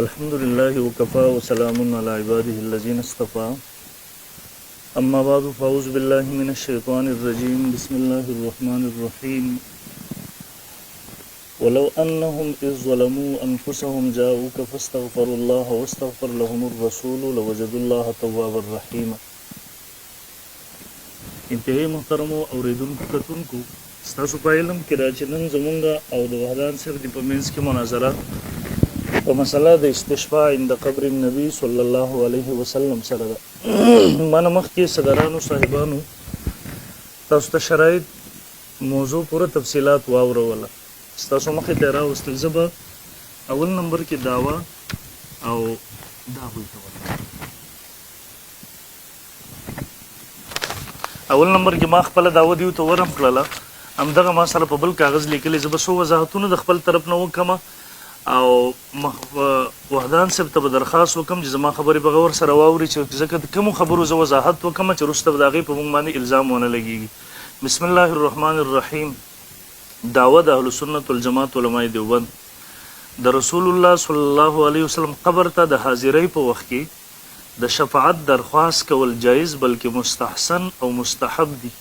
الحمد لله وكفى وسلام على عباده الذين اصطفى أما بعد فأعوذ بالله من الشيطان الرجيم بسم الله الرحمن الرحيم ولو أنهم إذ ظلموا أنفسهم جاءوك فاستغفروا الله واستغفر لهم الرسول لوجدوا الله توابا رحيما. انتهي محترم اوریدونکو کتونکو ستاسو په علم کې دا چې نن زمونږ او د وحدان صاحب د په منځ کې مناظره په مسله د استشفاء عند قبر النبي صلی الله علیه وسلم سره ده. من مخکې صدرانو صاحبانو تاسو ته شرایط موضوع پوره تفصیلات واوروله. ستاسو مخې ته راوستل زه به اول نمبر کې دعوه او دعوی کوله. اول نمبر کې ما خپل دعوه دیو ته ورم کړله، همدغه ما سره په بل کاغذ لیکلي. زه به څو وضاحتونه د خپل طرف نه وکم او وحدان صاحب ته به درخواست وکم چې زما خبرې به غور سره واوري، چې ځکه د کومو خبرو زه وضاحت وکم چې وروسته به د هغې په موږ باندې الزام ونه لګېږي. بسم الله الرحمن الرحیم. دعوه د اهلسنت والجماعت علماء دیوبند د رسول الله صلی الله علیه وسلم قبر ته د حاضرۍ په وخت کې د شفاعت درخواست کول جایز بلکې مستحسن او مستحب دي.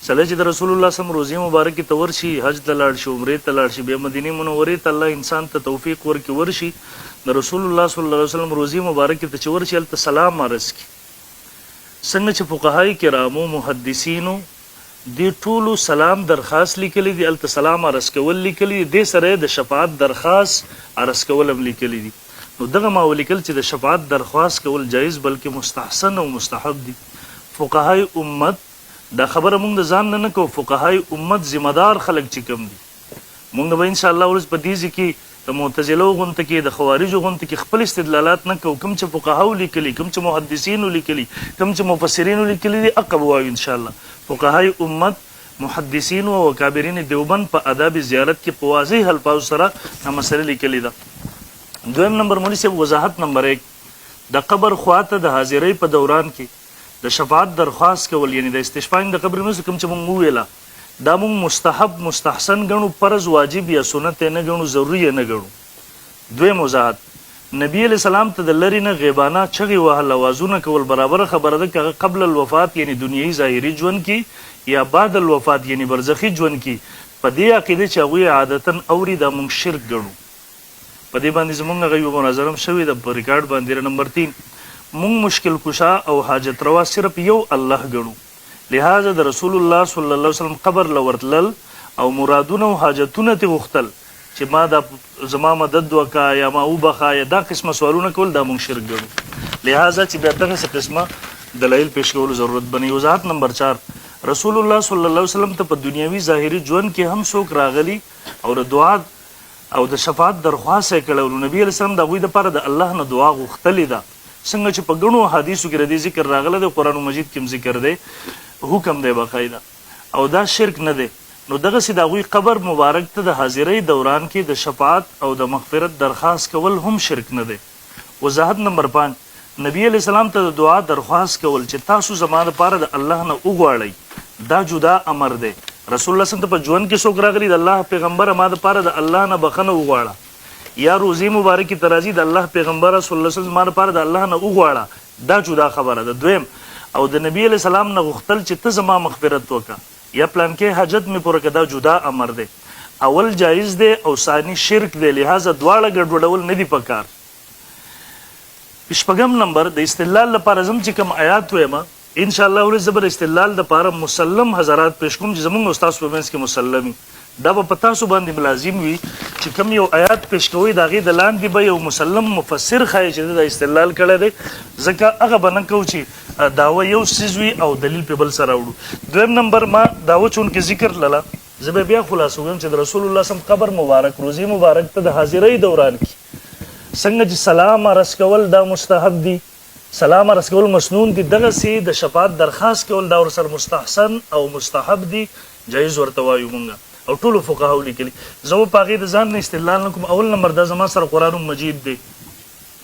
سله چې د رسول الله صلی الله علیه وسلم روزي مبارک ته ورشي، حج ته لاړ شي، عمرې ته لاړ شي، بیا مدینه منورې ته الله انسان ته توفیق ورکړي ورشي، د رسول الله صلی الله علیه وسلم روزي مبارک ته چې ورشي هلته سلام عرض کړي. څنګه چې فقهای کرامو محدثینو دې ټولو سلام درخواست لیکلی دي، هلته سلام عرض کول لیکلی دي، دې سره د شفاعت درخواست عرض کول هم لیکلی دي. نو دغه ما ولیکل چې د شفاعت درخواست کول جایز بلکې مستحسن او مستحب دي. فقهای امت دا خبره مونږ د ځان نه کوو، فقهای امت ذمہ دار خلک چې کوم دي، مونږ به ان شاء الله ورځ په دې کې د معتزله غونته کې د خوارجو غونته کې خپل استدلالات نه کوو. کوم چې فقهاو لیکلي، کوم چې محدثینو لیکلي، کوم چې مفسرینو لیکلي دي عقب وایو ان شاء الله. فقهای امت محدثین او اکابرین دیوبند په آداب زیارت کې په واضح الفاظ سره مسله لیکلي ده. دویم نمبر مولوی صاحب وضاحت نمبر 1 د قبر خواته د حاضرۍ په دوران کې د شفاعت درخواست کول، یعنی د استشفاء د قبر نو کوم چې مونږ ویلا دا مونږ مستحب مستحسن ګڼو، فرض واجب یا سنت نه ګڼو، ضروري نه ګڼو. دویم وضاحت نبی علیہ السلام ته د لری نه غیبانه چغې وهل اوازونه کول برابر خبره ده که قبل الوفات یعنی دنیوي ظاهري ژوند کې یا بعد الوفات یعنی برزخي ژوند کې په دې عقیده چې هغوی عادتا اوري دا مونږ شرک ګڼو. په دې باندې زمونږ هغه یوه مناظره هم شوې ده په ریکارډ باندې. نمبر 3 مونږ مشکل کشا او حاجت روا صرف یو الله ګڼو، لہذا د رسول الله صلی الله علیه وسلم قبر لورتلل او مرادونه او حاجتونه ته غوښتل چې ما دا زما مدد وکا یا ما وبخا یا دا قسمه سوالونه کول دا مونږ شرک ګڼو، لہذا چې بیا دغه قسمه دلایل پیش کول ضرورت بني. وضاحت نمبر 4 رسول الله صلی الله علیه وسلم ته په دنیوي ظاهري ژوند کې هم څوک راغلي او د دعا او د شفاعت درخواست یې کړی، نبی علیه السلام د هغوی دپاره د الله نه دعا غوښتلې ده، څنګه چې په ګڼو حدیثو کې ردی ذکر راغله د قرآن مجید کې ذکر دی، حکم دی باقاعده، او دا شرک نه دی. نو دغسې د هغوی قبر مبارک ته د حاضرۍ دوران کې د شفاعت او د مغفرت درخواست کول هم شرک نه دی. وضاحت نمبر 5 نبی علیه السلام ته د دعا درخواست کول چې تاسو زما دپاره د الله نه وغواړئ دا جدا امر دی. رسول الله صلی الله علیه وسلم په ژوند کې څوک راغلي د الله پیغمبره ما دپاره د الله نه بخښنه وغواړه، یا روزي مبارکې ته راځي د الله پیغمبره صلی الله علیه وسلم ما دپاره د الله نه وغواړه، دا جدا خبره ده. دویم او د نبی علیه السلام نه غوښتل چې ته زما مغفرت وکړه یا پلانکې حاجت مې پوره کړه، دا جدا امر دی. اول جایز دی او ثاني شرک دی، لہذا دواړه ګډوډول نه دي پکار. شپږم نمبر د استدلال لپاره زم چې کوم آیات وایم ان شاء الله ورځ زبر استدلال لپاره مسلم حضرات پیش کوم چې زمونږ استاد په منځ کې مسلمي دا به په تاسو باندې ملازم وي چې کوم یو آیات پیش کوئ د هغې د لاندې به یو مسلم مفسر ښایي چې د استدلال کړی دی، ځکه هغه به نه کوو چې دعوه یو څیز وي او دلیل پې بل سره وړو. دویم نمبر ما دعوه چونکې ذکر لله زه به بیا خلاصه ویم چې د رسول الله صلی قبر مبارک روزي مبارک ته د حاضرۍ دوران کې څنګه چې سلام عرض کول دا مستحب دي، سلام عرض کول مسنون دي، دغسې د شفاعت درخواست کول دا ورسره مستحسن او مستحب دي، جایز ورته وایو مونږ او ټولو فقهاو لیکلي. زه به په هغې د ځان نه استدلال نه کوم. اول نمبر دا زما سره قرآن مجید دی،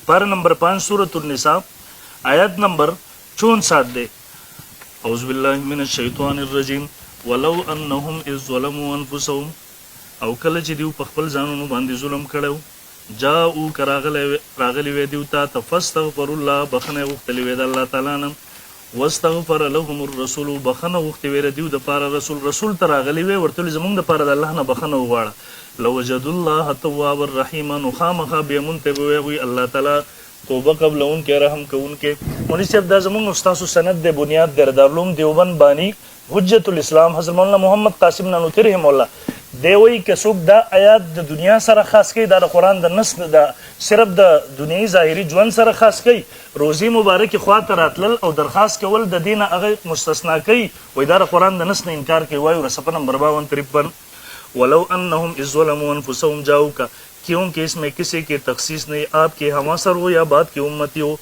پاره نمبر 5 سورة النساء آیت نمبر 64 دی. اعوذ بالله من الشیطان الرجیم ولو انهم اذ ظلموا انفسهم، او کله چې دیو په خپل ځانونو باندې ظلم کړی جاءو راغلی وی دیوتا تفستغفر الله بخنه غختلی وی د الله تعالی نه واستغفر لهم الرسول بخنه غختی وی دیو د پاره رسول ته راغلی وی ورته زمونږ د پاره د الله نه بخنه وغواړه لوجد الله تواب الرحیم نو خامخه به منتبه وی الله تعالی توبه قبلون کې رحم کوونکې مولوی صاحب دا زمونږ استاد سند د بنیاد دردارلوم دیوبند بانی حجت الاسلام حضرت مولانا محمد قاسم نانوتری رحم الله دی وی که څوک دا آیات د دنیا سره خاص کوي دا د قرآن د نص د صرف د دنیوي ظاهري ژوند سره خاص کوي روزي مبارکې خواته راتلل او درخواست کول د دینه هغه مستثنا کوي وایي دا د قرآن د نص نه انکار کوي وایي صفحه نمبر 5253 ولو انهم اذ ظلموا انفسهم جاؤک क्योंकि इसमें किसी की तखसीस नहीं आपके हमासर हो या बात की उम्मती हो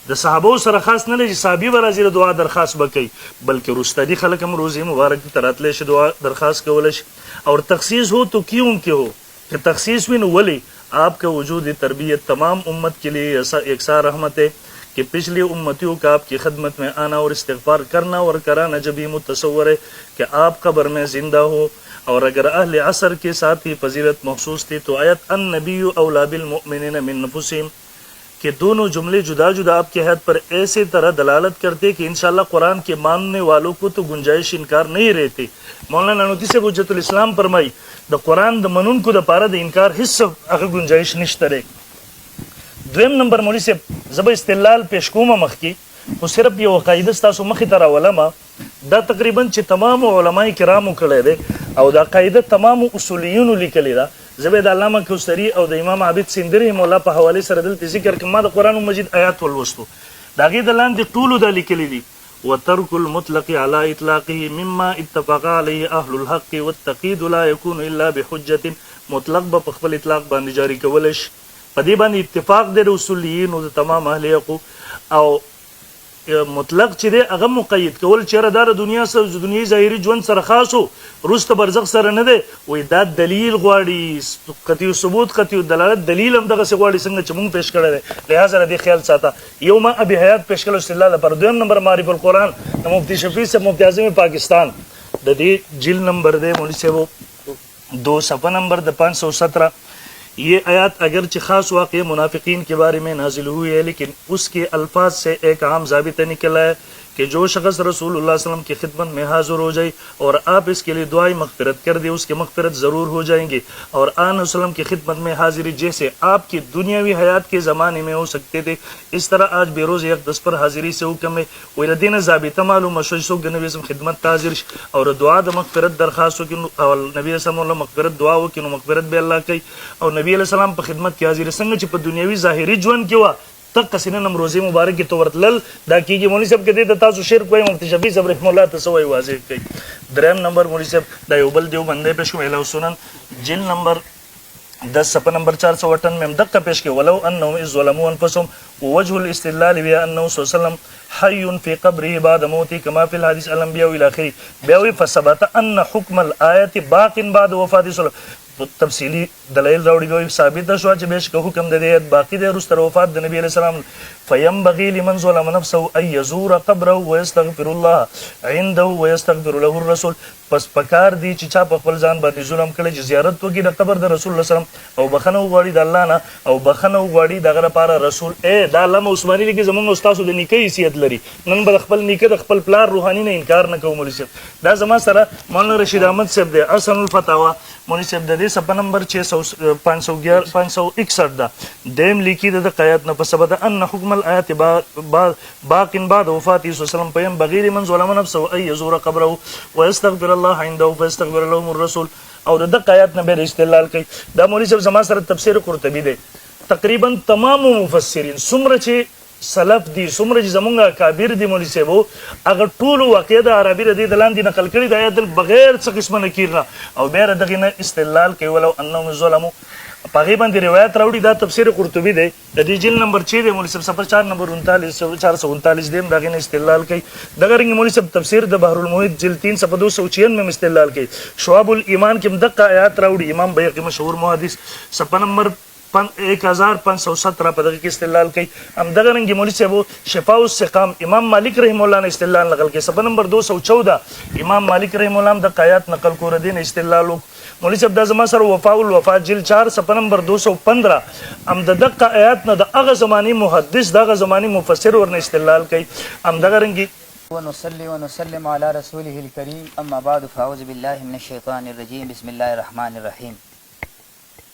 د صحابو سره خاص نه لږ صحابي برازي دعا درخواست وکي بلکې رستدي خلک هم روزي مبارک تراتله شي دعا درخواست کول شي اور تخصیص हो तो क्यों के हो कि तखसीस भी वली आपका वजूद तरबियत तमाम उम्मत के लिए ऐसा एकसा रहमत है कि पिछली उम्मतियों का आपकी खदमत में आना और इस्तिग़फ़ार करना और कराना जब ही मुतसव्वर है कि आप कब्र में जिंदा हो और अगर अहले असर के साथ ही फजीलत महसूस थी तो आयत अन नबी औला बिल मुमिनीन मिन अनफुसिहिम कि दोनों जुमले जुदा जुदा आपके हद पर ऐसे तरह दलालत करते कि इंशाल्लाह कुरान के मानने वालों को तो गुंजाइश इनकार नहीं रहती मौलाना नानूती से हुज्जतुल इस्लाम फरमाई द कुरान द मनून को द पारा द इनकार हिस्सा अगर गुंजाइश निश्तरे دویم نمبر مولوی صاحب زب استدلال پیش کوم مخکی خو صرف یو قاعده تاسو مخې ته راولم دا تقریبا چې تمام علماء کرامو کړی دی او دا قاعده تمام اصولیونو لیکلې ده زبې د علامه کوثری او د امام عابد سندری مولا په حواله سره دلته ذکر کما د قران مجید آیات ولوستو دا غي د لاندې ټولو د لیکلې دي وترك المطلق على اطلاقه مما اتفق عليه اهل الحق والتقييد لا يكون الا بحجه مطلق په خپل اطلاق باندې جاری کولش په دې باندې اتفاق د اصولیین او تمام اهل حق او مطلق چې دی هغه مقید کول چې دا د دنیا سره دنیوي ظاهري ژوند سره خاصو روسته برزخ سره نه دی وای دا دلیل غواړي قطعي ثبوت قطعي دلالت دلیل هم دغه څه غواړي څنګه چې مونږ پیش کړی دی لہذا دې خیال ساته یو ما ابي حیات پیش کړل استدلال پر دویم نمبر معرف القرآن د مفتی شفیع سے مفتی اعظم پاکستان د دې جلد نمبر دی مولوی صاحب 2 صفحہ نمبر د 517 ये आयत अगरचे खास वाक़े मुनाफिकीन के बारे में नाजिल हुई है लेकिन उसके अल्फाज से एक आम ज़ाबिता निकला है कि जो शख्स रसूलुल्लाह सल्लल्लाहु अलैहि वसल्लम की खिदमत में हाजिर हो जाए और आप इसके लिए दुआई मग़फ़िरत कर दे उसकी मग़फ़िरत ज़रूर हो जाएंगे और आन वसल्लम की खिदमत में हाजिरी जैसे आपकी दुनियावी हयात के ज़माने में हो सकते थे इस तरह आज बेरोज़ अक़दस पर हाजिरी से हुक्म है वहीदीन ज़ाबिता मालूम मशो नबी खिदमत हाजिर और दुआ द मग़फ़िरत दरख्वास्त हो कि नबी मग़फ़िरत दुआ हो कि मग़फ़िरत बे अल्लाह कई और नबी सलाम पर खिदमत की हाजिरी संग च पर दुनियावी ज़ाहिरी ژوند کې وا تک کسینه نم روزي مبارک کې تو ورتلل دا کیږي مولوی صاحب کې د تاسو شرک وای مفتی شفیع صاحب رحم الله تسوي واضح کوي دریم نمبر مولوی صاحب دا یو بل دیو بندې پېښ کوي له سنن جل نمبر 10 صفحه نمبر 458 में دقه पेश के ولو انهم اذ ظلموا انفسهم ووجه الاستدلال بانه صلى الله عليه وسلم حي في قبره بعد موته كما في الحديث الانبياء الى اخره بيوي فثبت ان حكم الايه باق بعد وفاته صلى تفصیلی دلائل راوړي وي ثابت شو چې بهش که حکم د دې باقی د رستر وفات د نبی علیہ السلام فينبغي لمن ظلم نفسه ان يزور قبره ويستغفر الله عنده ويستغفر له الرسول پس پکار دی چې چا په خپل ځان باندې ظلم کړي چې زیارت وکړي د قبر د رسول الله سلام او بخنه وغواړي د الله نه او بخنه وغواړي دغه لپاره رسول دا علامه عثماني لیکي زمونږ استاد د نیکي حیثیت لري نن به خپل نیکه د خپل پلار روحاني نه انکار نه کوم مولوی صاحب دا زما سره مولانا رشید احمد صاحب دی احسن الفتاوا مولوی صاحب د دې صفحه نمبر 561 دا دیم لیکي د قیات نه پس بد ان حکم الایات باق بعد وفاته صلی الله علیه وسلم پیم بغیر من ظلم نفسه ای یزور قبره ويستغفر الله عنده فاستغفر لهم الرسول او د قیات نه به استدلال کوي دا مولوی صاحب زما سره تفسیر قرطبی دی تقریبا تمام مفسرین څومره چې سلف دي څومره چې زمونږ کابیر دي مولوی صاحب هغه ټول واقع د عربي ردی د لاندې نقل کړي د آیات بغیر څه قسمه نکیر نه او بیا دغه نه استدلال کوي ولو انهم ظلموا پاغي باندې روایت راوړي دا تفسیر قرطبی دی د دې جلد نمبر 6 دی مولوی صاحب صفحه 4 نمبر 439 دیم دغه نه استدلال کوي دغه رنګ مولوی صاحب تفسیر د بحر المحیط جلد 3 صفحه 296 میں استدلال کوي شعب الایمان کې مدقه آیات راوړي امام بیهقی مشهور محدث صفحه نمبر 1517 په دغه کې استدلال کوي هم دغه رنګ مولوی صاحب شفاء السقام امام مالک رحم الله نے استدلال نقل کوي صفحه نمبر 214 امام مالک رحم الله د آیات نقل کور دین استدلال مولوی صاحب دا زما سره وفاء الوفا جلد 4 صفحه نمبر 215 ام د دقه آیات نه د هغه زمانی محدث دغه زمانی مفسر ورنه استدلال کوي ام دغه رنګي ونصلي ونسلم على رسوله الكريم اما بعد فاعوذ بالله من الشيطان الرجيم بسم الله الرحمن الرحيم.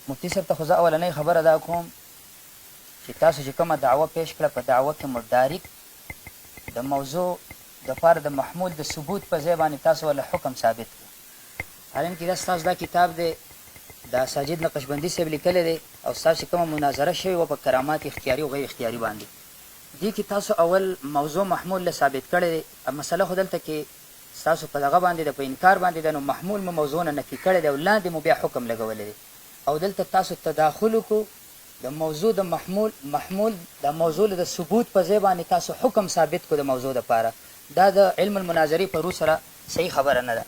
مفتی صاحب ته خو زه اولنۍ خبره دا کوم چې تاسو چې کومه دعوه پیش کړه په دعوه کې مدارک د موضوع دپاره د محمول د ثبوت په ځای باندې تاسو ولا حکم ثابت کړه. حالانکې دا ستاسو دا کتاب دی دا ساجد نقشبندي صاحب لیکلی دی او ستاسو کومه مناظره شوې وه په کرامات اختیاري او غیر اختیاري باندې دې کې تاسو اول موضوع محمول له ثابت کړی دی. مسله خو دلته کې ستاسو په دغه باندې د په انکار باندې ده نو محمول مو موضوع نه نفي کړی دی او لاندې مو بیا حکم لګولی دی او دلته تاسو تداخل وکړو د موضوع د محمول د موضوع د ثبوت په ځای باندې تاسو حکم ثابت کړو د موضوع دپاره. دا د علم المناظرې په روح سره صحیح خبره نه ده.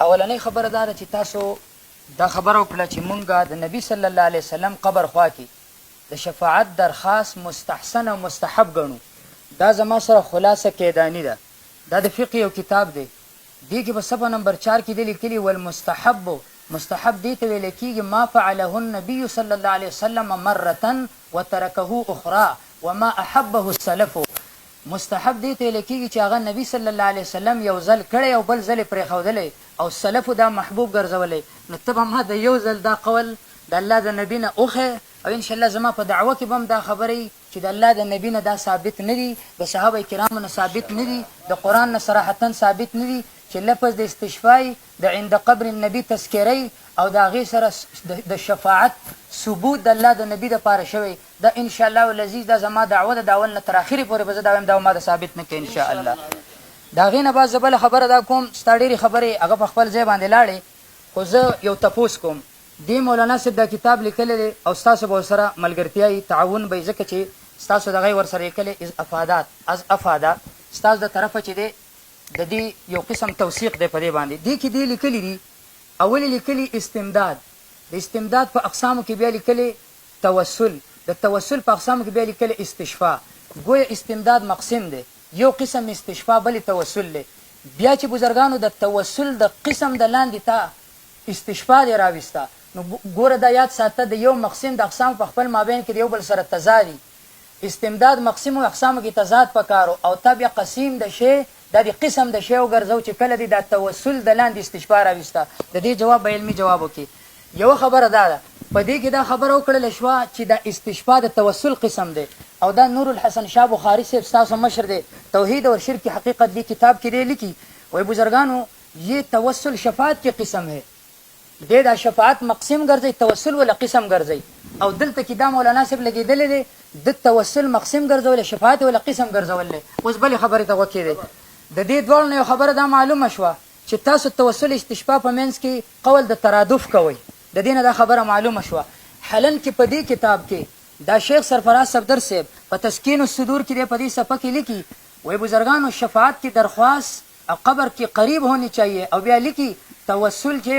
اولنۍ خبره دا ده چې تاسو دا خبره وکړه چې مونږ د نبي صلی الله علیه وسلم قبر خوا کې د شفاعت درخواست مستحسن او مستحب ګڼو. دا زما سره خلاصه کیدانی ده. دا د فقه یو کتاب دی. دې کې په صفحه نمبر 4 کې دی لیکلي والمستحب مستحب دې ته ویل کېږي ما فعله النبي صلی الله علیه وسلم مرة وترکه اخرى وما احبه السلف. مستحب دې ته ویل کېږي چې هغه نبي صلی الله علیه وسلم یو ځل کړی او بل ځل یې پرېښودلی او سلفو دا محبوب ګرځولی. نو ته به ما د یو ځل دا قول د الله د نبي نه وښیې او انشاءالله زما په دعوه کې به هم دا خبرې چې د الله د نبي نه دا ثابت نه دي د صحابه کرامو نه ثابت نه دي د قرآن نه صراحتا ثابت نه دي چې لفظ د استشفای د عند قبر النبي تذکرې او د هغې سره د شفاعت ثبوت د الله د نبي دپاره شوی دا انشاءالله العزیز دا زما دعوه د اول نه تر اخرې پورې به زه دا وایم دا ما د ثابت نه کوي انشاءالله. د هغې نه بعد زه بله خبره دا کوم ستا ډېرې خبرې هغه په خپل ځای باندې لاړې خو زه یو تپوس کوم. دې مولانا صاحب دا کتاب لیکلی دی او ستاسو به ورسره ملګرتیا تعاون به ځکه چې ستاسو دغه یې ورسره لیکلی از افاده ستاسو د طرفه چې دی د دې یو قسم توثیق دی په دې باندې. دې کې دې لیکلي دي اول لیکلي استمداد د استمداد په اقسامو کې بیا لیکلي توسل د توسل په اقسامو کې بیا لیکلي استشفا. ګویا استمداد مقسم دی یو قسم استشفا بلې توسل دی. بیا چې بزرګانو د توسل د قسم د لاندې تا استشفا دی راویسته نو ګوره دا یاد ساته د یو مقسم د اقسام په خپل مابین کې د یو بل سره تضادي. استمداد مقسم و اقسامو کې تضاد پکارو او تا بیا قسیم د شی دا د قسم د شی وګرځو چې کله دی دا توسل د لاندې استشفا راویسته. د دې جواب به علمي جواب وکړي. یوه خبره دا ده په دې کې دا خبره وکړله شوه چې دا استشفا د توسل قسم دی او دا نور الحسن شاه بخاري صاحب ستاسو مشر دی توحید اور شرک کی حقیقت دی کتاب کې دی لیکي وای بزرگانو یہ توسل شفاعت کی قسم ہے. دې دا شفاعت مقسم ګرځي توسل ولا قسم ګرځي او دلته کې دا مولانا صاحب لګېدلی دی د توسل مقسم ګرځول شفاعت ولا قسم ګرځول. اوس بلې خبرې ته وکړې د دې دواړو نه یو خبره دا معلومه شوه چې تاسو توسل استشفا په منځ کې قول د ترادف کوئ. د دې نه دا خبره معلومه شوه. حالن کې په دې کتاب کې دا شیخ سرفراز صفدر صاحب په تسکین الصدور کې دی په دې صفحه کې لیکي وای بزرگانو شفاعت کی درخواست او قبر کی قریب ہونی چاہیے او بیا لیکي توسل چې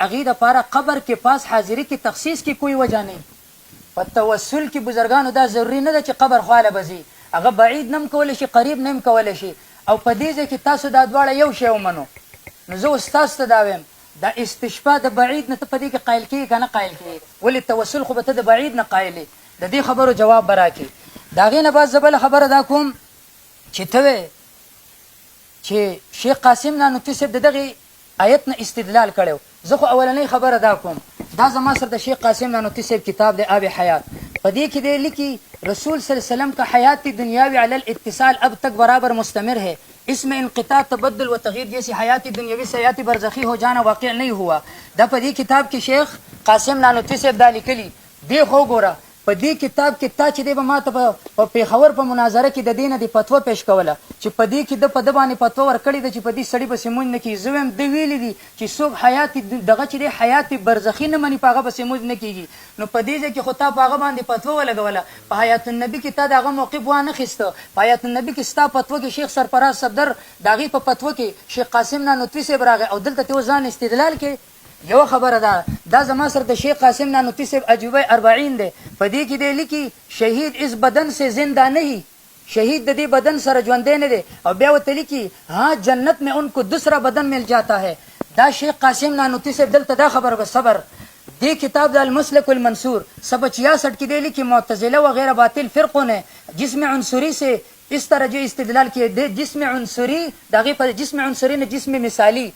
هغې دپاره قبر کې پاس حاضری کی تخصیص کی کوئی وجہ نه. په توسل کې بزرگانو دا ضروري نه ده چې قبر خواله به ځي هغه بعید نه هم کولی شي قریب نه هم کولی شي او په دې ځای کې تاسو دا دواړه یو شی ومنو. نو زه اوس تاسو ته دا وایم دا استشفا د بعید نه ته په دې کې قایل کېږي که نه قایل کېږي ولې توسل خو به ته د بعید نه قایلې. د دې خبرو جواب به راکړي. د هغې نه بعد زه بله خبره دا کوم چې ته وې چې شیخ قاسم نانوتي صاحب د دغې آیت نه استدلال کړی. زه خو اولنۍ خبره دا کوم دا زما سره د شیخ قاسم نانوتي صاحب کتاب دی آب حیات په دې کې دی لیکي رسول صلی الله علیہ وسلم کا حیات دنیاوی علی الاتصال اب تک برابر مستمر ہے اس میں انقطاع تبدل و تغییر جیسی حیات دنیاوی سے حیات برزخی ہو جانا واقع نہیں ہوا. دا په دې کتاب کې شیخ قاسم نانوتي صاحب دا لیکلي دی. خو ګوره په دې کتاب کې تا چې دی به ما ته په پېښور په مناظره کې د دې نه د فتوا پیش کوله چې په دې کې د په ده باندې فتوا ورکړې ده چې په دې سړي پسې مونځ نه کېږي. زه وایم ده ویلي دي چې څوک حیات دغه چې دی حیات برزخي نه مني په هغه پسې مونځ نه کېږي. نو په دې ځای کې خو تا په هغه باندې فتوا ولګوله په حیات النبي کې تا د هغه موقف وانخېسته. په حیات النبي کې ستا فتوا کې شیخ سرفراز صفدر د هغې په فتوا کې شیخ قاسم نانوتي صاحب راغی او دلته ته اوس ځان استدلال کې. یو خبره ده دا زما سره د شیخ قاسم نانوتي صاحب عجوبه 40 دی په دې کې دی لیکي شهید اس بدن سے زندہ نہیں شهید د دې بدن سره ژوندی نه دی او بیا ورته لیکي हाँ जन्नत में उनको दूसरा بدن मिल जाता है. دا شیخ قاسم نانوتی صاحب دلته دا خبره به صبر دی کتاب د المسلک المنصور 166 کی دی لیکي معتزله وغیرہ باطل فرقوں نے جسم عنصری سے اس طرح جو استدلال کیے دے جسم عنصری دغه پر جسم عنصری نه جسم مثالی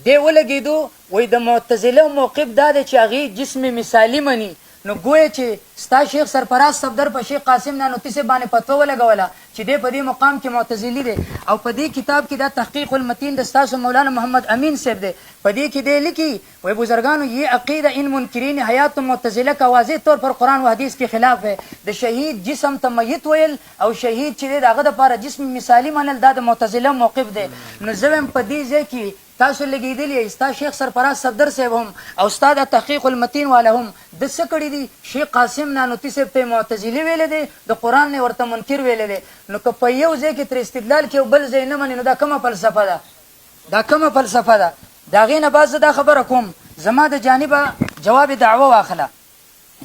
دی ولګیدو وای د معتزله موقف دا دی چې هغه جسم مثالی مني نو ګویا چې ستا شیخ سرفراز صفدر په شیخ قاسم نانوتی سے باندې فتوا ولګوله چې دی په دې مقام کې معتزلی دی او په دې کتاب کې دا تحقیق المتین د استاد مولانا محمد امین صاحب دی په دې کې دی لیکي وای بزرگانو یہ عقیدہ ان منکرین حیات معتزله کا واضح طور پر قرآن و حدیث کے خلاف ہے د شهید جسم ته میت ویل او شهید چې دغه د لپاره جسم مثالی منل دا د معتزله موقف دی نو زم په دې ځای کې تاسو لګیدلی استاد شیخ سرفراز صفدر صاحب هم او استاد تحقیق المتین والا هم د سکړی دي شیخ قاسم نانوتی صاحب ته معتزلی ویل دي د قرآن نه ورته منکر ویل دي نو که په یو ځای کې تر استدلال کې بل ځای نه مني نو دا کومه فلسفه ده دا کومه فلسفه ده دا غینه باز دا خبره کوم زما د جانبه جواب دعوه واخله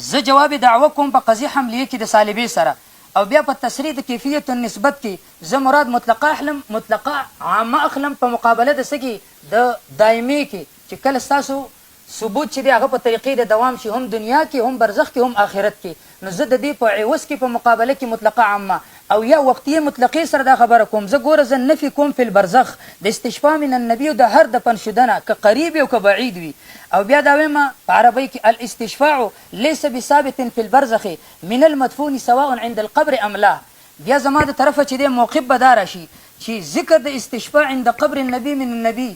زه جواب دعوه کوم په قضیه حمله کې د صالبي سره او بیا په تسریع د کیفیت النسبت کې زه مراد مطلقه اخلم مطلقه عامه اخلم په مقابله د سکی د دایمي کې چې کله تاسو ثبوت چې دی هغه په طریقې د دوام شي هم دنیا کې هم برزخ کې هم آخرت کې نو زه د دې په عوض کې په مقابله کې مطلقه عامه او یا وقتیه مطلقه سره دا خبره کوم زه ګوره زه نفي کوم فی البرزخ د استشفاء من النبي د هر د پنشدنه که قریب او که بعید وي او بیا دا وایم په عربی کې الاستشفاع ليس بثابت في البرزخ من المدفون سواء عند القبر ام لا بیا زما د طرفه چې د موقف بدار شي چې ذکر د استشفاع عند قبر النبي من النبي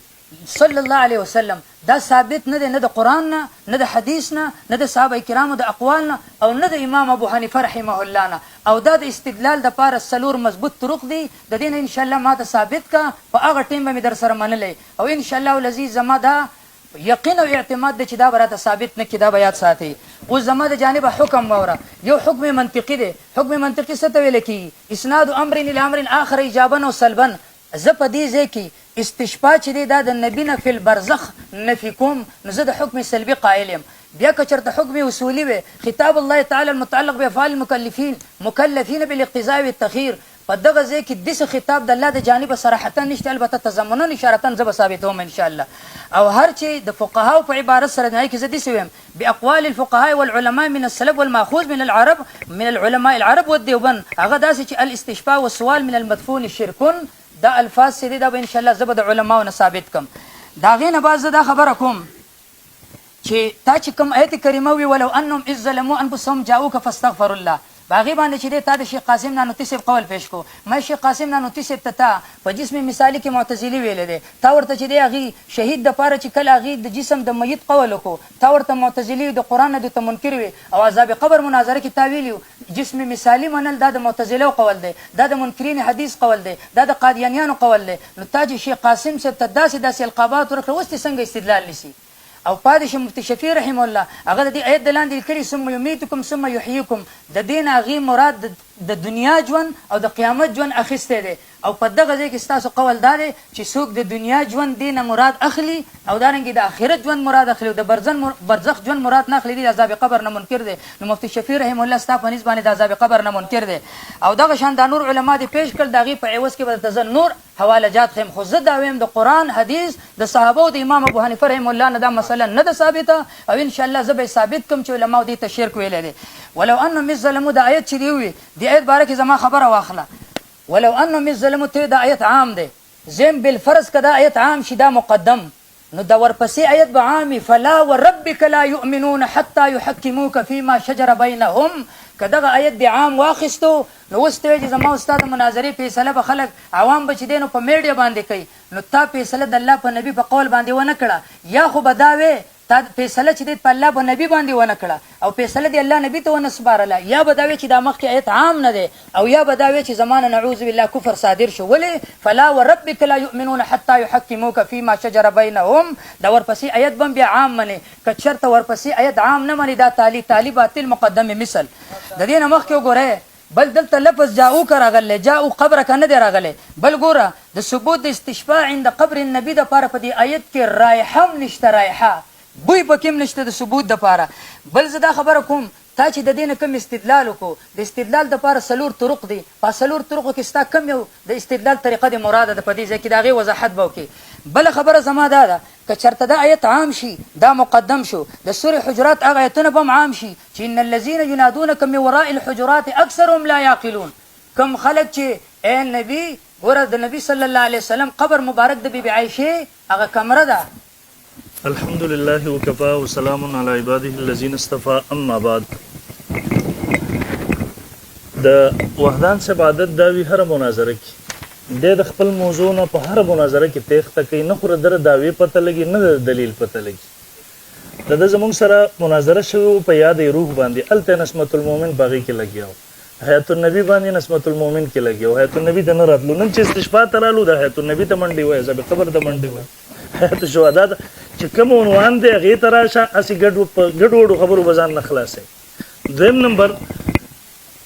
صلی الله علیه وسلم دا ثابت نه دی نه د قرآن نه نه د حدیث نه نه د صحابه کرامو د اقوال نه او نه د امام ابو حنیفه رحمه الله نه او دا د استدلال د پاره سلور مضبوط طرق دی د دین ان شاء الله ما ته ثابت کا په هغه ټیم به در سره منلې او ان شاء الله العزیز زما دا یقین او اعتماد د چې دا براته ثابت نه کی دا بیات ساتي او زما د جانب حکم وره یو حکم منطقي دی حکم منطقي څه ته ویل کی اسناد امر الى امر اخر ایجابا او سلبا زه په دې ځای کې استشفاء چې دی دا د نبی نه فی البرزخ نفي کوم نو زه د حکم سلبي قائل یم بیا که چېرته حکم اصولي وي خطاب الله تعالی المتعلق بافعال المکلفین مکلفین بالاقتضاء والتخیر په دغه ځای کې داسې خطاب د الله د جانبه صراحتا نشته البته تضمنا اشارتا زه به ثابتوم ان شاء الله او هر چې د فقهاو په عبارت سره دی کې زه داسې وایم باقوال الفقهاء والعلماء من السلف والماخوذ من العرب من العلماء العرب والديوبند هغه داسې چې الاستشفاء والسؤال من المدفون شرک دا الفاظ سری دا به ان شاء الله زبر د علماو نه ثابت کم دا غینه باز دا خبره کوم چې تا چې کوم آیت کریمه وی ولو انهم اذ ظلموا انفسهم جاءوك فاستغفروا الله باغی باندې چې تا د شیخ قاسم نانوتی صاحب قول پیش کو ما شیخ قاسم نانوتی صاحب ته په جسم مثالی کې معتزلی ویل دي تا ورته چې دی هغه شهید د پاره چې کله هغه د جسم د میت قول وکړو تا ورته معتزلی د قران د منکر وي او عذاب قبر مناظره کې تا ویلیو جسم مثالی منل دا د معتزله قول دی دا د منکرین حدیث قول دی دا د قادیانیانو قول دی نو تاج شیخ قاسم صاحب ته داسې القابات ورکړه وست څنګه استدلال نسی او پادش مفتی شفیع رحم الله هغه د دې آیت د لاندې لیکلي ثم یمیتکم ثم یحییکم د دین هغه مراد د دنیا ژوند او د قیامت ژوند اخیسته دی او په دغه ځای کې ستاسو قول دار چې څوک د دنیا ژوند دینه مراد اخلي او دارنګه د آخرت ژوند مراد اخلي او د برزخ ژوند مراد نه اخلي د عذاب قبر نه منکر دی نو مفتی شفیع رحم الله ستا په نسبت د عذاب قبر نه منکر دی او دغه شان د نور علما دي پیش کړ دغه په عوض کې به تزن نور حواله جات خیم خو زه دا ویم د قران حدیث د صحابه او د امام ابو حنیفه رحم الله نه دا مثلا نه ده ثابته او ان شاء الله زه به ثابت کوم چې علما دې ته شرک ویل دي ولو انهم ظلموا د آیت چې دی وي د آیت باره کې زما خبره واخله ولو انهم ظلموا ته د آیت عام دی زم بالفرض کدا آیت عام شي دا مقدم نو دا ورپسې آیت به عامي فلا وربك لا يؤمنون حتى يحكموك فيما شجر بينهم کداغه آیت دی عام واخستو نو واستوي چې زما استاد مناظره فیصله به خلک عوام بچ دینو په میډیا باندې کوي نو تا فیصله د الله په نبی په قول باندې ونه کړه یا خو بداوي تا فیصله چې د الله په نبی باندې ونه کړه او فیصله دی الله نبی ته ونه سپارله یا بداوي چې د مخ کې آیت عام نه دی او یا بداوي چې زمانه نعوذ بالله کفر صادر شو ولی فلا وربك لا يؤمنون حتى يحكموك فيما شجر بينهم دا ورپسې آیت بم بیا عام منی کچرته ورپسې آیت عام نه منی دا تالی باطل مقدم مثل د دې نه مخ کې وګوره بل دلته لفظ جاءو راغله جاءو قبر کنه دی راغله بل ګوره د ثبوت د استشفاء عند قبر النبي د پاره په دې آیت کې رایحه نشته رایحه بوی پکې نشته د ثبوت د پاره بل زدا خبره کوم تا چې د دې نه کوم استدلال وکړو د استدلال دپاره څلور طرق دي په څلور طرقو کې ستا کوم یو د استدلال طریقه د مراده ده په دې ځای کې د هغې وضاحت به وکړي بله خبره زما دا ده که چېرته دا آیت عام شي دا مقدم شو د سورې حجرات هغه آیتونه به هم عام شي چې ان الذین ینادونک من وراء الحجرات اکثرهم لا یعقلون کم خلک چې ای نبی ګوره د نبی صلی الله علیه وسلم قبر مبارک د بیبي عایشې هغه کمره ده الحمد لله وکفا وسلام علی عباده الذین اصطفى اما بعد د وحدان صاحب عادت دا وی هر مناظره کې د خپل موضوع نه په هر مناظره کې تېخته کوي نه خو در دعوی پته لګي نه د دلیل پته لګي د زمونږ سره مناظره شوی په یاد روح باندې الته نسمت المؤمن باغی کې لګیاو حیات النبی باندې نسمت المؤمن کې لګیاو حیات النبی ته نه راتلو نن چې استشفاء ترالو د حیات النبی ته منډي وای زب قبر ته منډي وای حیات الشهدا چې کوم عنوان دی هغې ته راشه هسې ګډوډو خبرو به ځان نه خلاصوي دویم نمبر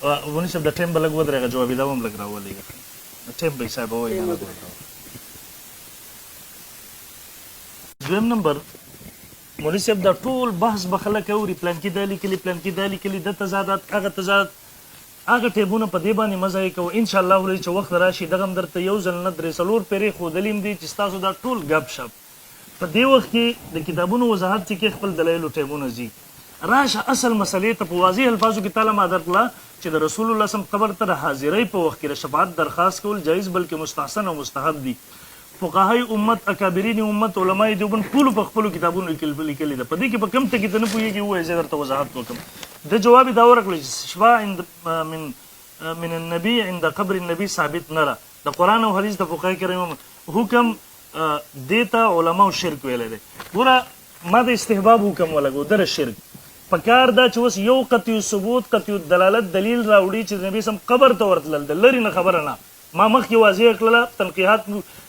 ونی صاحب د ټایم به لږ ودرېږه جوابي دا هم لږ راولېږه ټایم به صاحب وایي نه دویم نمبر مولوي صاحب دا ټول بحث به خلک اوري پلانکي دا لیکلي پلانکي دا لیکلي د تضادات هغه تضاد هغه ټیبونه په دې باندې مزه یې کوو انشاءالله ورځ چې وخت راشي دغه هم درته یو ځل نه درې څلور پیرې ښودلي هم دي چې ستاسو دا ټول ګپ شپ په دې وخت کې د کتابونو وضاحت چې کې خپل دلایلو ټیبونه ځي راشه اصل مسلې ته په واضح الفاظو کې تعالی ما درکړه چې د رسول الله صم قبر ته د حاضرۍ په وخت کې د شفاعت درخواست کول جایز بلکې مستحسن او مستحب دي فقهای امت اکابرین امت علماء دیوبند ټولو په خپلو کتابونو لیکلي ده په دې کې په کوم ټکي ته نه پوهېږي ووایي زه درته وضاحت وکړم د جواب دا ورکړل چې شفاء من النبي عند قبر النبي ثابت نه ده د قرآن او حدیث د فقهای کرام حکم دې ته علماو شرک ویلی دی ګوره ما د استحباب حکم ولګو در شرک پکار دا چې اوس یو قطعي ثبوت قطعي دلالت دلیل راوړي چې د نبي سم قبر ته ورتلل د لرې نه خبره نه ما مخکې واضح کړله تنقیحات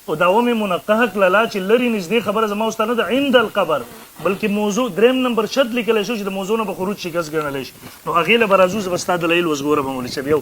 او دعوه مې منقحه کړله چې لرې نږدې خبره زما اوس ته نه ده عند القبر بلکې موضوع دریم نمبر شرط لیکلی شو چې د موضوع نه به خروج شکست ګڼلی شي نو هغې له به راځو زه به ستا دلایل وزګوره به مولوي صاحب یو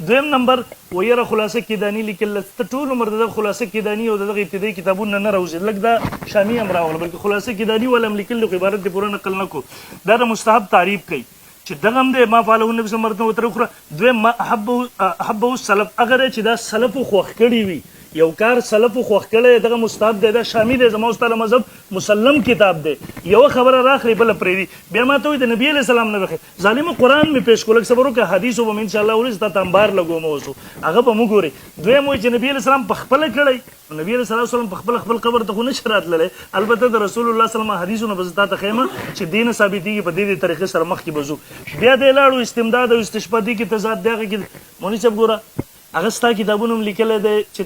دویم نمبر ویره خلاصه کیداني لیکل ته ټول عمر د دغه خلاصه کیداني او د دغه ابتدایي کتابونه نه راوځي لږ دا شامي هم راغله بلکې خلاصه کیداني ول هم لیکل خو عبارت دې پوره نقل نه کو دا د مستحب تعریف کوي چې دغه هم دی ما فعله النبي صلی الله علیه وسلم وتر اخره دویم ما احبه السلف اگر چې دا سلفو خوښ کړي وي یو کار سلفو خوښ کړی دغه مستحب دی دا شامي دی زما استاد مذهب مسلم کتاب دی یو خبره راخلي بله پرېږدي بیا ما ته وایي د نبي علیه السلام نه بخې ظالمه قرآن مې پیش کړو لږ صبر وکړه حدیثو به مې انشاءالله ورځ تا ته انبار لګوم اوسو هغه به موږ ګورې دویم وایي چې نبي علیه السلام پخپله کړی نبي علیه السلام پخپله خپل قبر ته خو نشي راتللی البته د رسول الله صلی الله علیه وسلم حدیثونه به زه تا ته ښیم چې دې نه ثابتېږي په دې طریقې سره مخکې به ځو بیا دی لاړو استمداد او استشفا دې کې تضاد دی هغه کې مولوي صاحب ګوره هغه ستا کتابونه هم لیکلی دی چې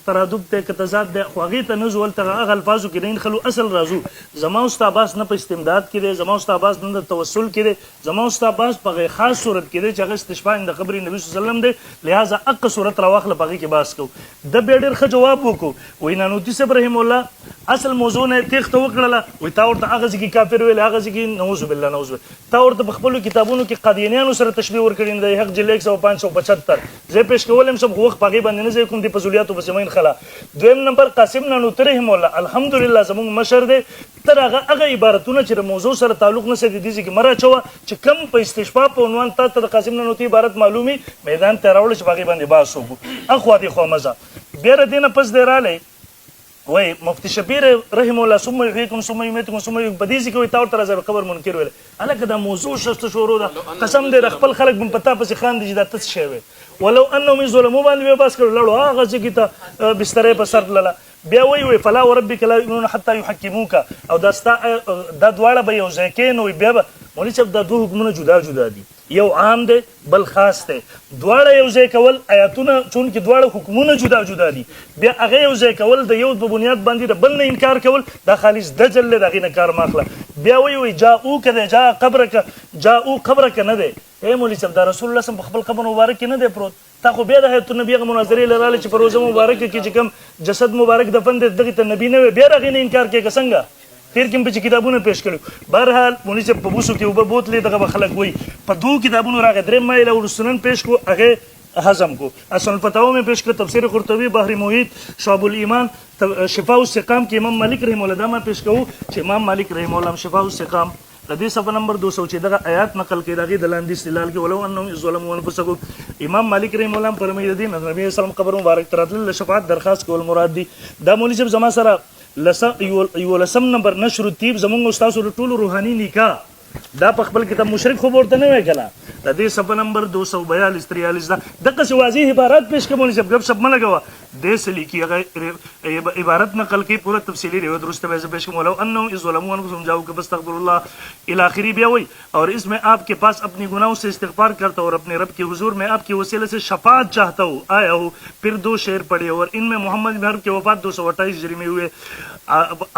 ترادف دی که تضاد دی خو هغې ته نه ځو هلته هغه الفاظو کې نه خلو اصل راځو زما ستا باس نه په استمداد کې دی زما ستا باس نه د توسل کې دی زما ستا باس په هغې خاص صورت کې دی چې هغه استشفاء د قبر نبي صلی الله علیه وسلم دی لہذا اقه صورت راواخله په هغې کې باس کوو د بیا ډېر ښه جواب وکړو وایي نانوتي صاحب رحم الله اصل موضوع نه یې تېښته وکړله وایي تا ورته هغه ځای کې کافر ویل هغه ځای کې نعوذ بالله نعوذ بالله تا ورته په خپلو کتابونو کې قادیانیانو سره تشبیه ورکړې نه دی حق جلد 175 زه پیش کولی هم شم خو وخت په هغې باندې نه ځای کوم دې په ضولیاتو پسې مین خلا دویم نمبر قاسم نانوتي رحم الله الحمدلله زموږ مشر دی تر هغه عبارتونه چې د موضوع سره تعلق نه سي د دې ځای کې مه راچوه چې کم په استشفاء په عنوان تا ته د قاسم نانوتي عبارت معلومي میدان ته راوړه چې په هغې باندې بحث وکړو اخوا دې خوا مزه بیا د دې نه پس دی رالی وای مفتی شبیر رحم الله ثم یحییکم ثم یمیتکم ثم په دې ځای کې وایي تا ورته راځه قبر منکر ویل هلکه دا موضوع شسته شروع ده قسم دی د خپل خلک به په تا پسې خاندي چې دا ته څه شی وی ولو انهم ظلموا باندې بیا بس کړو لړو هغه ځای کې ته بسترې په سر تلله بیا وایي فلا وربک لا یؤمنون حتی یحکموک او دا دواړه به یو ځای کې نو بیا به مولوي صاحب دا دوه حکمونه جدا جدا دي یو عام دی بل خاص دی دواړه یو ځای کول آیاتونه چونکې دواړه حکمونه جدا جدا دي بیا هغه یو ځای کول د یو په بنیاد باندې د بل نه انکار کول دا خالص دجل دی د هغې نه کار مه اخله بیا وایي جاؤک دی جا جاؤ قبرک نه دی ای مولوي صاحب دا رسول الله صم په خپل قبر مبارک کې نه دی پروت تا خو بیا د حیات النبي هغه مناظرې له راغلې چې په روزه مبارکه کې چې کوم جسد مبارک دفن دی دغې ته نبي نه وی بیا د هغې نه انکار کوې که څنګه تیر کې هم چې کتابونه پیش کړي بهرحال مولوي صاحب په بوسو کې اوبه بوتلې دغه به خلک وایي په دوو کتابونو راغی درېیم ما یې له سنن پیش کړو هغې هضم کو اصل الفتاوا مې پیش کړه تفسیر قرطبي بحر محیط شعب الایمان شفاء السقام کې امام مالک رحمه الله دا ما پیش کوو چې امام مالک رحمه الله شفاء السقام د دې صفحه نمبر 200 چې دغه آیات نقل کړي دغه د لاندې استدلال کې ولو انهم ظلموا انفسهم امام مالک رحمه الله فرمایي د دې نبی اسلام قبر مبارک تراتل شفاعت درخواست کول مراد دي دا مولوی صاحب زما سره لسم نمبر نشر الطيب زمونږ استاد سره ټول روحاني نکاح دا په خپل کتاب مشرک خو ورته نه وای کله د دې صفحه نمبر 242 43 دا دغه سی واضح عبارت پیش کوم چې غب سب نه لګوا د سلی کی هغه عبارت نقل کی پوره تفصیلی روایت درسته به پیش کوم ولو انهم ظلموا انفسهم جاؤ کہ بستغفر الله الى اخری بیا وای اور اس میں آپ کے پاس اپنی گناہوں سے استغفار کرتا ہوں اور اپنے رب کے حضور میں آپ کے وسیلے سے شفاعت چاہتا ہوں آیا ہوں پھر 2 شعر پڑھے اور ان میں محمد بن عرب کی وفات 228 ہجری میں ہوئے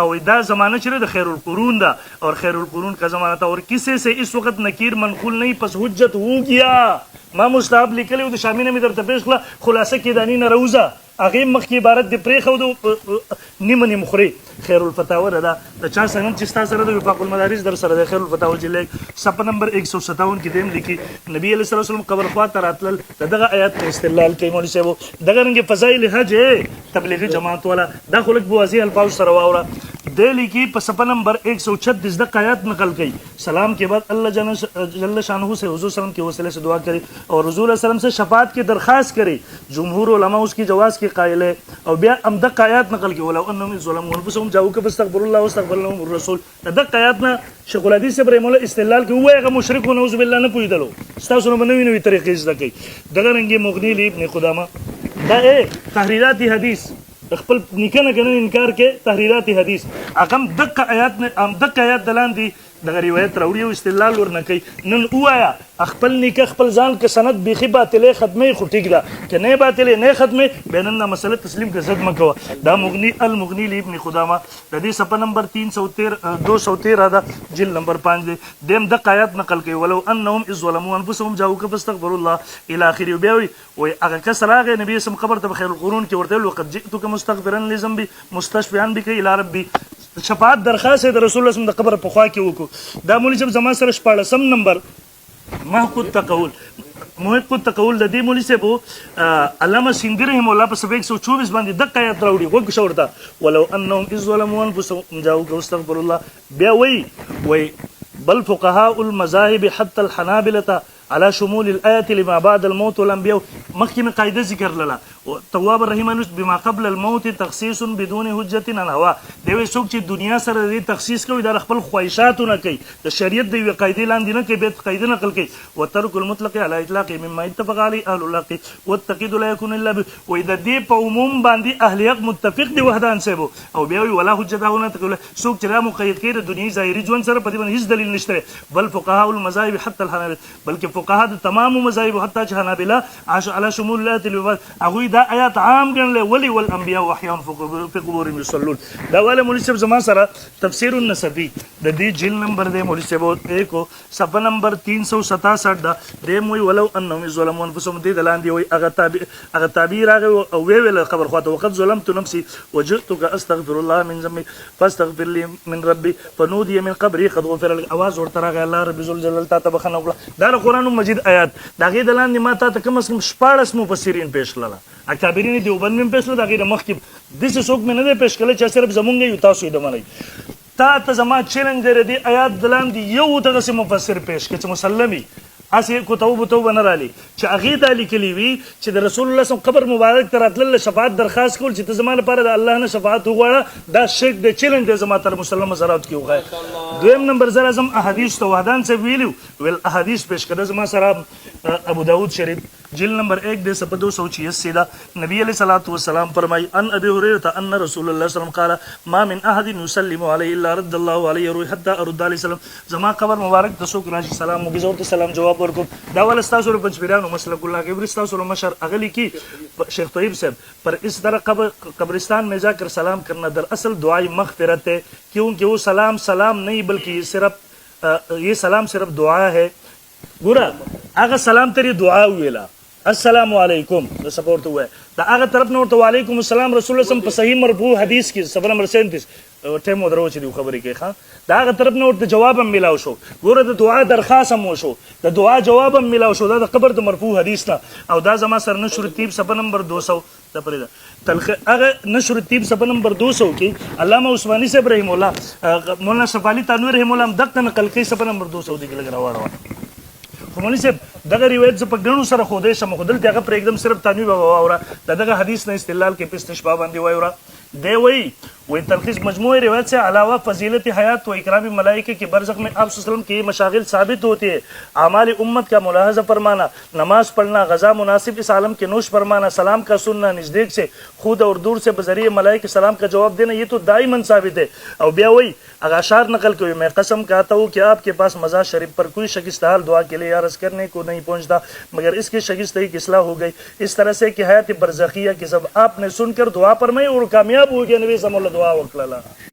او دا زمانہ چرے د خیر القرون دا اور خیر القرون کا زمانہ تھا اور کسی سے اس وقت نکیر منقول نہیں پس حجت ہو گیا ما مستحب لیکلی د شامینه می درته پیش کړه خلاصه کې دانی نه روزه هغه مخکې عبارت دی پرې خو نیمه نیمه خوري خیر الفتاوی دا د چا څنګه چې تاسو سره د وفاق المدارس در سره د خیر الفتاوی چې لیک صفحه نمبر 157 کې دیم لیکي نبی علیہ الصلوۃ والسلام قبر خوا ته راتلل دغه آیات ته استدلال کوي مولوی صاحب دغه رنګ فضائل حج تبلیغی جماعت والا دا خلک بوازی الفاظ سره واوره دہلی کی صفحہ نمبر 136 دق آیات نقل کی سلام کے بعد اللہ جل شانہ سے حضور وسلم کے وسیلے سے دعا کرے اور حضور علیہ السلام سے شفاعت کی درخواست کرے جمہور علماء اس کی جواز کے قائل ہے اور بیا ام دق آیات نقل کی ولو انهم ظلموا انفسهم جاءوا فاستغفروا الله واستغفر لهم الرسول دق آیات نا شیخ الحدیث ابراہیم اللہ استدلال کی هو هغه مشرک نعوذ بالله نه پویدلو تاسو نو نوې نوې طریقې زده کوي دغه رنګ مغنی ابن قدامه دا تحریرات حدیث خپل نکنه کنه انکار کې تحریرات حدیث اقم دقه آیات نه ام دقه آیات دلاندې دغه روایت راوړي او استدلال ورنه کوي نن وایا خپل نکه خپل ځان کې سند بيخي باطله ختمه خو ټیک ده که نه باطله نه ختمه بیننده مسله تسلیم کې زد مکوه دا مغنی المغنی ابن قدامه د دې صفحه نمبر 313 213 دا جلد نمبر 5 دی دیم د آیات نقل کوي ولو انهم ظلموا انفسهم جاءوا فاستغفروا الله الى اخره بیا وي هغه کسر هغه نبی اسم قبر ته خیر القرون کې ورته وقت جئتک مستغفرا لذنبي مستشفعا بك الى ربي شفاعت درخواست د رسول الله د قبر په خوا کې وکړو دا مولوی صاحب زما سره 14 نمبر محق التقول د دې مولوی صاحب علامه سیندی رحم الله په صفحه 124 باندې دقه آیات راوړي وګ شورته ولو انهم اذ ظلموا انفسهم جاءوا واستغفروا الله بیا وی بل فقهاء المذاهب حتى الحنابلة على شمول الآية لما بعد الموت والأنبياء مخکې قاعده ذکر لله تواب الرحیم بما قبل الموت تخصیص بدون حجت عن هوا دوی څوک چې دنیا سره دې تخصیص کوي د خپل خواهشاتو نه کوي د شریعت د قاعده لاندې نه کوي به قاعده نقل کوي وترك المطلق على اطلاق مما اتفق عليه اهل الحق والتقييد لا يكون الا واذا دې په عموم باندې اهل حق متفق دي وحدان سبو او بیا ولا حجت هونه تقول څوک چې را مقید کوي د دنیا ظاهري ژوند سره په دې باندې هیڅ دلیل نشته بل فقهاء المذاهب حتى الحنابلة بلکې فقهاء تمام مذاهب حتى حنابلة على شمول الآيات الوفات هغوی دا آیات عام ګڼل ولي والانبیاء واحيان في قبورهم يصلون دا والا مولوی صاحب زما سره تفسیر النسبی د دې جلد نمبر دی مولوی صاحب ایکو صفحه نمبر 367 دا دیم وی ولو انهم ظلموا انفسهم دې دلاندې وی هغه تعبیر هغه او ویل خبر خواته وقت ظلمت نفسي وجئتك استغفر الله من ذنبي فاستغفر لي من ربي فنودي من قبري قد غفر لك اواز ورته راغی الله رب ذل جلال تا بخنه وکړه دا قرآن مجید آیات دا غي دلاندې ما ته کم از کم 14 مفسرین پیش کړل اکابرین دیوبند من پیش کړل دا غي د مخکې د څه څوک مې نه پیش کړل چې صرف زمونږ یو تاسو یې دمنئ تا زما چیلنج دی دی آیات دلاندې یو دغه مفسر پیش کړي چې مسلمي اسی کو توبه نه رالي چې هغه د لیکلي وي چې د رسول الله صلی قبر مبارک تر اتل شفاعت درخواست کول چې ته زمانه لپاره د الله نه شفاعت وغواړه دا شرک د چیلنج د زما تر مسلمان زراوت کې وغواړي دویم نمبر زر اعظم احادیث تو وحدان سے ویلو ول احادیث پیش کړه زما سره ابو داود شریف جلد نمبر 1 دے صفحہ 286 دا نبی علیہ الصلوۃ والسلام فرمائی ان ابی ہریرہ ان رسول اللہ صلی اللہ علیہ وسلم قال ما من احد يسلم علی الا رد الله علیه روح حتى ارد علیہ السلام زما قبر مبارک تسو راشي سلام مگزور ته سلام جواب ورکو دا ول استاذ ور پنځپیرانو مسلک الله کبر استاذ مشر اغلی کی شیخ طیب صاحب پر اس طرح قبرستان میں جا کر سلام کرنا در اصل دعائی مغفرت ہے کیونکہ وہ سلام نہیں بلکہ یہ سلام صرف دعا ہے ګوره هغه سلام تری دعا ویلا السلام علیکم دا سپورت ہوا ہے دا هغه طرف نه ورته وعلیکم السلام رسول الله صلی الله علیه وسلم په صحیح مرفوع حدیث کې صفحه نمبر 37 ټیم ودرو چې دی خبرې کوي ښا دا هغه طرف نه ورته جواب هم ملاو شو ګوره د دعا درخواست هم وشو د دعا جواب هم ملاو شو دا د قبر د مرفوع حدیث نه او دا زما سر نشر الطیب صفحه نمبر 200 دا پرې تلخ هغه نشر الطیب صفحه نمبر 200 کې علامه عثماني صاحب رحم الله مولانا شفاعي تنویر رحم الله دغه نقل کوي صفحه نمبر 200 دی کې راوړو خو مولوی صاحب دغه روایت ز په ګڼو سره خو دې سم خو دلته هغه پر एकदम صرف تنویر بابا اوره دغه حدیث نه استدلال کې په استشفاء باندې وایو را دے वही तलखीस मजमूई रिवायत से अलावा फजीलत हयात व इकरामी मलाइके के बरज़ख में आप वसल्लम की ये मशागिल साबित होती है आमाल उम्मत का मुलाहजा फरमाना नमाज पढ़ना गज़ा मुनासिब इस आलम के नोश फरमाना सलाम का सुनना नज़दीक से खुद और दूर से बजरिए मलाइके सलाम का जवाब देना ये तो दाइमन साबित है और ब्या वही अगाशार नकल की मैं कसम कहता हूँ कि आपके पास मज़ार शरीफ पर कोई शकिस्त हाल दुआ के लिए अर्ज़ करने को नहीं पहुँचता मगर इसकी शकिस्तगी की इस्लाह हो गई इस तरह से कि हयात बरज़खिया की सब आपने सुनकर दुआ पर मैं और कामयाब हो गया नबी सल्लल्लाहु दुआ वकला